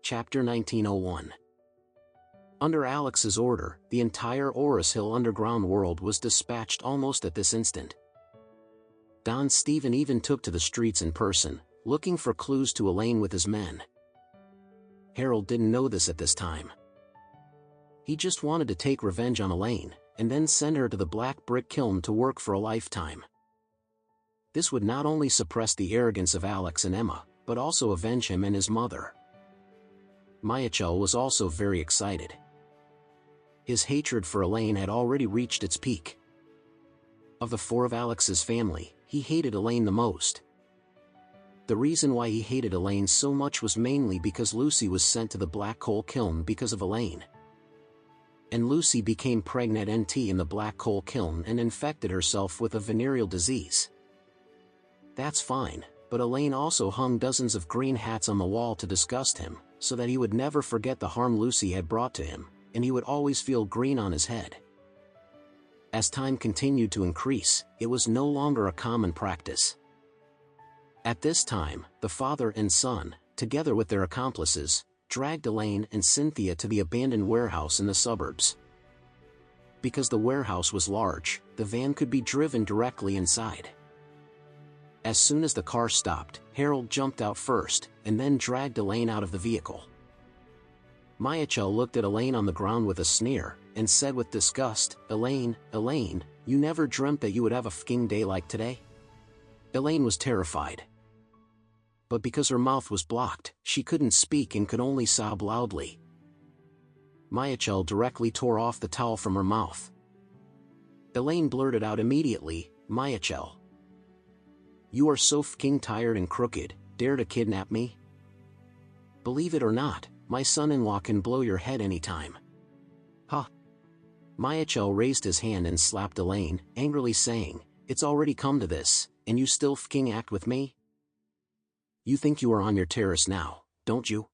Chapter 1901. Under Alex's order, the entire Oris Hill underground world was dispatched almost at this instant. Don Stephen even took to the streets in person, looking for clues to Elaine with his men. Harold didn't know this at this time. He just wanted to take revenge on Elaine, and then send her to the black brick kiln to work for a lifetime. This would not only suppress the arrogance of Alex and Emma, but also avenge him and his mother. Michael was also very excited. His hatred for Elaine had already reached its peak. Of the four of Alex's family, he hated Elaine the most. The reason why he hated Elaine so much was mainly because Lucy was sent to the black coal kiln because of Elaine. And Lucy became pregnant in the black coal kiln and infected herself with a venereal disease. That's fine, but Elaine also hung dozens of green hats on the wall to disgust him, so that he would never forget the harm Lucy had brought to him, and he would always feel green on his head. As time continued to increase, it was no longer a common practice. At this time, the father and son, together with their accomplices, dragged Elaine and Cynthia to the abandoned warehouse in the suburbs. Because the warehouse was large, the van could be driven directly inside. As soon as the car stopped, Harold jumped out first, and then dragged Elaine out of the vehicle. Michael looked at Elaine on the ground with a sneer, and said with disgust, Elaine, you never dreamt that you would have a f***ing day like today?" Elaine was terrified. But because her mouth was blocked, she couldn't speak and could only sob loudly. Michael directly tore off the towel from her mouth. Elaine blurted out immediately, "Michael, you are so f***ing tired and crooked, dare to kidnap me? Believe it or not, my son-in-law can blow your head anytime." "Huh?" Michael raised his hand and slapped Elaine, angrily saying, "It's already come to this, and you still f***ing act with me? You think you are on your terrace now, don't you?"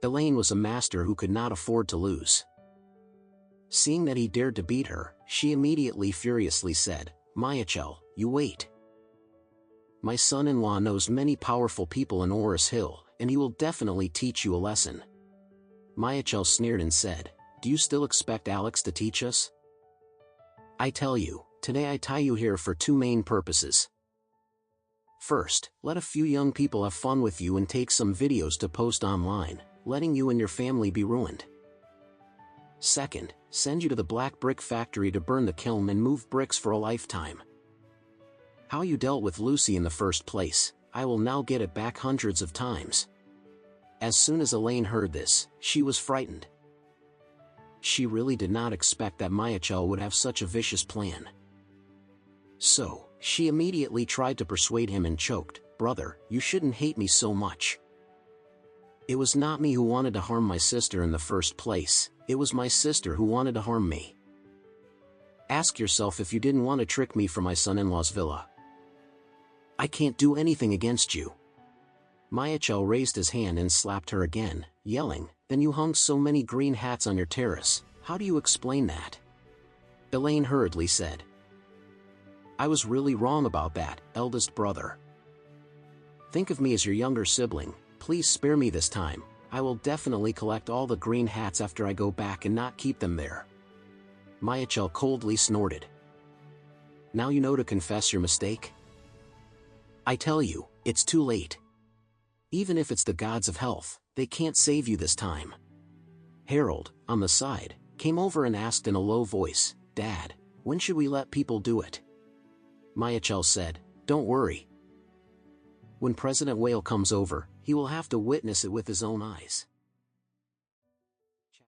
Elaine was a master who could not afford to lose. Seeing that he dared to beat her, she immediately furiously said, "Michael, you wait. My son-in-law knows many powerful people in Oris Hill, and he will definitely teach you a lesson." Michael sneered and said, "Do you still expect Alex to teach us? I tell you, today I tie you here for two main purposes. First, let a few young people have fun with you and take some videos to post online, letting you and your family be ruined. Second, send you to the black brick factory to burn the kiln and move bricks for a lifetime. How you dealt with Lucy in the first place, I will now get it back hundreds of times." As soon as Elaine heard this, she was frightened. She really did not expect that Michael would have such a vicious plan. So, she immediately tried to persuade him and choked, "Brother, you shouldn't hate me so much. It was not me who wanted to harm my sister in the first place, it was my sister who wanted to harm me. Ask yourself if you didn't want to trick me from my son-in-law's villa. I can't do anything against you." Michael raised his hand and slapped her again, yelling, "Then you hung so many green hats on your terrace, how do you explain that?" Elaine hurriedly said, "I was really wrong about that, eldest brother. Think of me as your younger sibling, please spare me this time, I will definitely collect all the green hats after I go back and not keep them there." Michael coldly snorted. "Now you know to confess your mistake? I tell you, it's too late. Even if it's the gods of health, they can't save you this time." Harold, on the side, came over and asked in a low voice, "Dad, when should we let people do it?" Michael said, "Don't worry. When President Whale comes over, he will have to witness it with his own eyes."